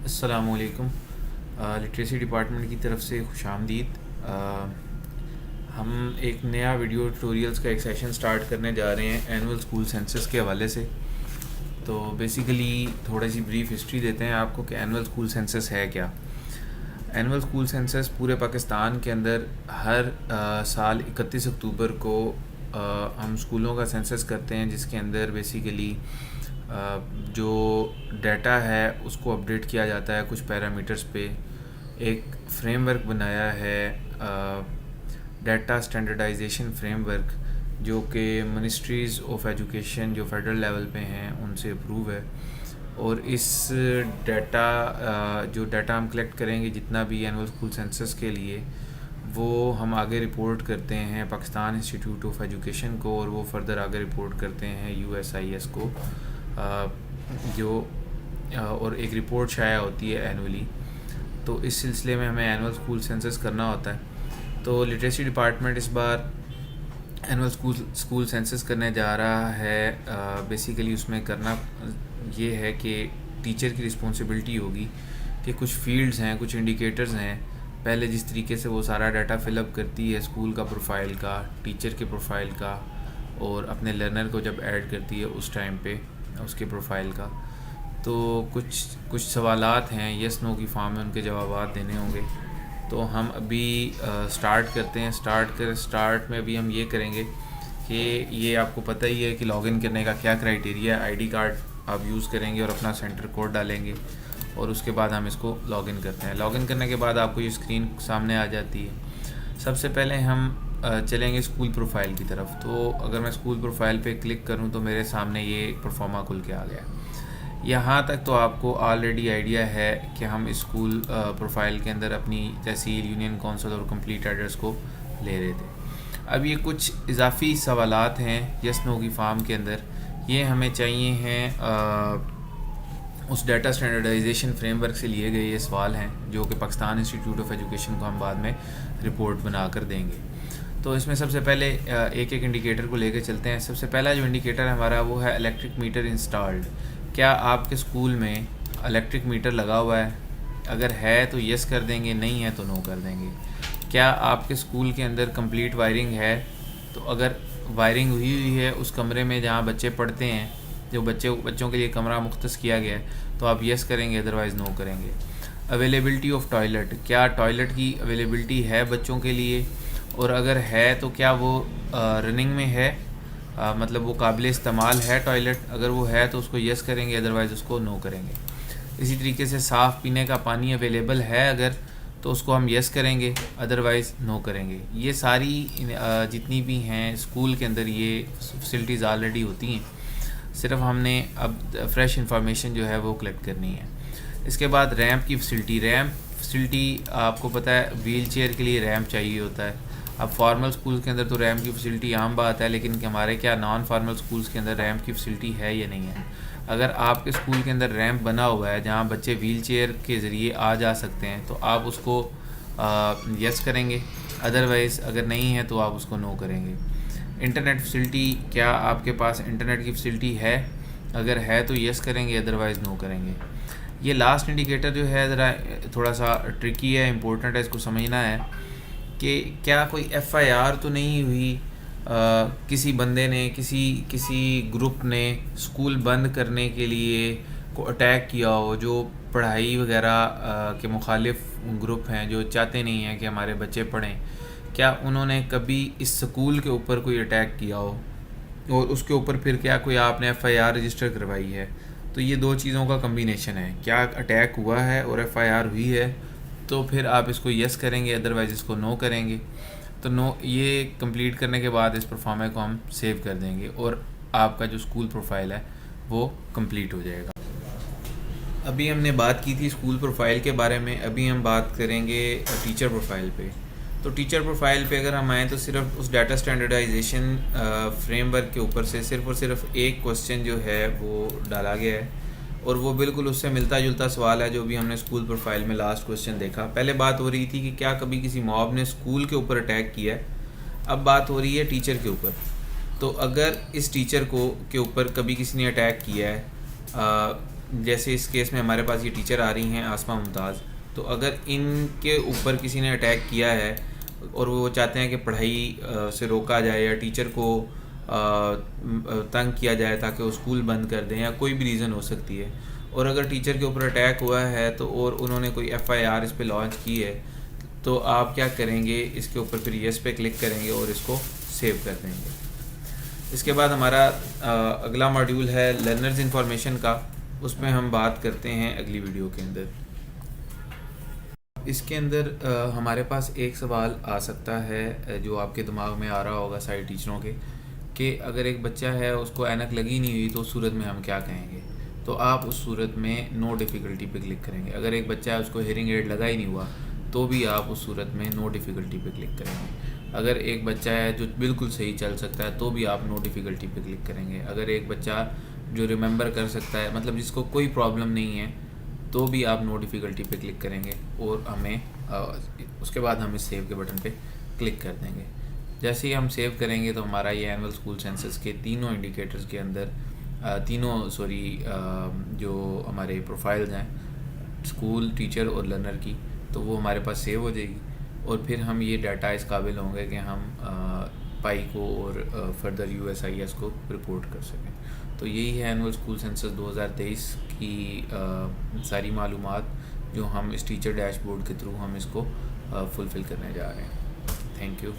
अस्सलामुअलैकुम। Literacy department की तरफ से खुशामदीद। हम एक नया वीडियो ट्यूटोरियल्स का एक सेशन स्टार्ट करने जा रहे हैं एनुअल स्कूल सेंसस के हवाले से। तो बेसिकली थोड़ी सी ब्रीफ हिस्ट्री देते हैं आपको कि एनुअल स्कूल सेंसस है क्या। एनुअल स्कूल सेंसस पूरे पाकिस्तान के अंदर हर साल 31 अक्टूबर को हम स्कूलों का सेंसस करते हैं, जिसके अंदर बेसिकली जो डाटा है उसको अपडेट किया जाता है कुछ पैरामीटर्स पे। एक फ्रेमवर्क बनाया है डाटा स्टैंडर्डाइजेशन फ्रेमवर्क, जो कि मिनिस्ट्रीज़ ऑफ एजुकेशन जो फेडरल लेवल पे हैं उनसे अप्रूव है। और इस जो डाटा हम कलेक्ट करेंगे जितना भी एनुअल स्कूल सेंसस के लिए, वो हम आगे रिपोर्ट करते हैं पाकिस्तान इंस्टीट्यूट ऑफ एजुकेशन को, और वो फर्दर आगे रिपोर्ट करते हैं USIS को और एक रिपोर्ट शाया होती है एनुअली। तो इस सिलसिले में हमें एनुअल स्कूल सेंसस करना होता है। तो लिटरेसी डिपार्टमेंट इस बार एनुअल स्कूल सेंसस करने जा रहा है। बेसिकली उसमें करना ये है कि टीचर की रिस्पॉन्सिबिलिटी होगी कि कुछ फील्ड्स हैं, कुछ इंडिकेटर्स हैं। पहले जिस तरीके से वो सारा डाटा फिलअप करती है स्कूल का प्रोफाइल का, टीचर के प्रोफाइल का, और अपने लर्नर को जब ऐड करती है उस टाइम पे उसके प्रोफाइल का, तो कुछ सवालात हैं यस नो की फॉर्म में, उनके जवाब देने होंगे। तो हम अभी स्टार्ट करते हैं। स्टार्ट में अभी हम ये करेंगे कि ये आपको पता ही है कि लॉगिन करने का क्या क्राइटेरिया है। ID कार्ड आप यूज़ करेंगे और अपना सेंटर कोड डालेंगे, और उसके बाद हम इसको लॉगिन करते हैं। लॉगिन करने के बाद आपको ये स्क्रीन सामने आ जाती है। सबसे पहले हम चलेंगे स्कूल प्रोफाइल की तरफ। तो अगर मैं स्कूल प्रोफाइल पे क्लिक करूं तो मेरे सामने ये परफॉर्मा खुल के आ गया। यहाँ तक तो आपको ऑलरेडी आइडिया है कि हम स्कूल प्रोफाइल के अंदर अपनी तहसील, यूनियन काउंसिल और कंप्लीट एड्रेस को ले रहे थे। अब ये कुछ इजाफी सवालात हैं यस नो की फॉर्म के अंदर, ये हमें चाहिए हैं उस डाटा स्टैंडर्डाइजेशन फ्रेमवर्क से लिए गए ये सवाल हैं, जो कि पाकिस्तान इंस्टीट्यूट ऑफ एजुकेशन को हम बाद में रिपोर्ट बना कर देंगे। तो इसमें सबसे पहले एक एक इंडिकेटर को लेकर चलते हैं। सबसे पहला जो इंडिकेटर हमारा वो है इलेक्ट्रिक मीटर इंस्टॉल्ड। क्या आपके स्कूल में इलेक्ट्रिक मीटर लगा हुआ है? अगर है तो यस कर देंगे, नहीं है तो नो कर देंगे। क्या आपके स्कूल के अंदर कंप्लीट वायरिंग है? तो अगर वायरिंग हुई है उस कमरे में जहाँ बच्चे पढ़ते हैं, जो बच्चों के लिए कमरा मुख्तस किया गया है, तो आप यस करेंगे, अदरवाइज़ नो करेंगे। अवेलेबिलिटी ऑफ टॉयलेट, क्या टॉयलेट की अवेलेबिलिटी है बच्चों के लिए? और अगर है तो क्या वो रनिंग में है, मतलब वो काबिल इस्तेमाल है टॉयलेट? अगर वो है तो उसको यस करेंगे, अदरवाइज़ उसको नो करेंगे। इसी तरीके से साफ़ पीने का पानी अवेलेबल है अगर, तो उसको हम यस करेंगे, अदरवाइज़ नो करेंगे। ये सारी जितनी भी हैं स्कूल के अंदर ये फैसिलिटीज़ ऑलरेडी होती हैं, सिर्फ हमने अब फ्रेश इंफॉर्मेशन जो है वो कलेक्ट करनी है। इसके बाद रैंप की फैसिलिटी आपको पता है व्हील चेयर के लिए रैंप चाहिए होता है। अब फॉर्मल स्कूल के अंदर तो रैम्प की फैसिलिटी आम बात है, लेकिन हमारे क्या नॉन फार्मल स्कूल्स के अंदर रैम्प की फैसिलिटी है या नहीं है? अगर आपके स्कूल के अंदर रैंप बना हुआ है जहाँ बच्चे व्हील चेयर के ज़रिए आ जा सकते हैं, तो आप उसको यस करेंगे, अदरवाइज़ अगर नहीं है तो आप उसको नो करेंगे। इंटरनेट फैसिलिटी, क्या आपके पास इंटरनेट की फैसिलिटी है? अगर है तो यस करेंगे, अदरवाइज़ नो करेंगे। ये लास्ट इंडिकेटर जो है ज़रा थोड़ा सा ट्रिकी है, इम्पोर्टेंट है, इसको समझना है कि क्या कोई FIR तो नहीं हुई, किसी बंदे ने किसी ग्रुप ने स्कूल बंद करने के लिए को अटैक किया हो, जो पढ़ाई वगैरह के मुखालिफ ग्रुप हैं, जो चाहते नहीं हैं कि हमारे बच्चे पढ़ें। क्या उन्होंने कभी इस स्कूल के ऊपर कोई अटैक किया हो, और उसके ऊपर फिर क्या कोई आपने FIR रजिस्टर करवाई है? तो ये दो चीज़ों का कम्बिनेशन है, क्या अटैक हुआ है और FIR हुई है, तो फिर आप इसको यस करेंगे, अदरवाइज़ इसको नो करेंगे। तो नो ये कंप्लीट करने के बाद इस परफॉर्मा को हम सेव कर देंगे और आपका जो स्कूल प्रोफाइल है वो कंप्लीट हो जाएगा। अभी हमने बात की थी स्कूल प्रोफाइल के बारे में, अभी हम बात करेंगे टीचर प्रोफाइल पे। तो टीचर प्रोफाइल पे अगर हम आएँ तो सिर्फ उस डाटा स्टैंडर्डाइजेशन फ्रेमवर्क के ऊपर से सिर्फ और सिर्फ एक क्वेश्चन जो है वो डाला गया है, और वो बिल्कुल उससे मिलता जुलता सवाल है जो भी हमने स्कूल प्रोफाइल में लास्ट क्वेश्चन देखा। पहले बात हो रही थी कि क्या कभी किसी मॉब ने स्कूल के ऊपर अटैक किया है, अब बात हो रही है टीचर के ऊपर। तो अगर इस टीचर के ऊपर कभी किसी ने अटैक किया है, जैसे इस केस में हमारे पास ये टीचर आ रही हैं आसमा मुमताज़, तो अगर इनके ऊपर किसी ने अटैक किया है और वो चाहते हैं कि पढ़ाई से रोका जाए या टीचर को तंग किया जाए ताकि वो स्कूल बंद कर दें, या कोई भी रीज़न हो सकती है, और अगर टीचर के ऊपर अटैक हुआ है तो और उन्होंने कोई FIR इस पर लॉन्च की है, तो आप क्या करेंगे, इसके ऊपर फिर येस पे क्लिक करेंगे और इसको सेव कर देंगे। इसके बाद हमारा अगला मॉड्यूल है लर्नर्स इंफॉर्मेशन का, उसमें हम बात करते हैं अगली वीडियो के अंदर। इसके अंदर हमारे पास एक सवाल आ सकता है जो आपके दिमाग में आ रहा होगा सारे टीचरों के, कि अगर एक बच्चा है उसको ऐनक लगी नहीं हुई तो उस सूरत में हम क्या कहेंगे। तो आप उस सूरत में नो डिफ़िकल्टी पे क्लिक करेंगे। अगर एक बच्चा है उसको हेयरिंग एड लगा ही नहीं हुआ तो भी आप उस सूरत में नो डिफ़िकल्टी पे क्लिक करेंगे। अगर एक बच्चा है जो बिल्कुल सही चल सकता है तो भी आप नो डिफ़िकल्टी पे क्लिक करेंगे। अगर एक बच्चा जो रिमेंबर कर सकता है, मतलब जिसको कोई प्रॉब्लम नहीं है, तो भी आप नो डिफ़िकल्टी पे क्लिक करेंगे और हमें उसके बाद हम इस सेव के बटन पे क्लिक कर देंगे। जैसे ही हम सेव करेंगे तो हमारा ये एनुअल स्कूल सेंसस के तीनों इंडिकेटर्स के अंदर जो हमारे प्रोफाइल्स हैं स्कूल, टीचर और लर्नर की, तो वो हमारे पास सेव हो जाएगी और फिर हम ये डाटा इस काबिल होंगे कि हम पाई को और फर्दर USIS को रिपोर्ट कर सकें। तो यही है एनुअल स्कूल सेंसस 2023 की सारी मालूमात जो हम इस टीचर डैशबोर्ड के थ्रू हम इसको फुलफ़िल करने जा रहे हैं। Thank you.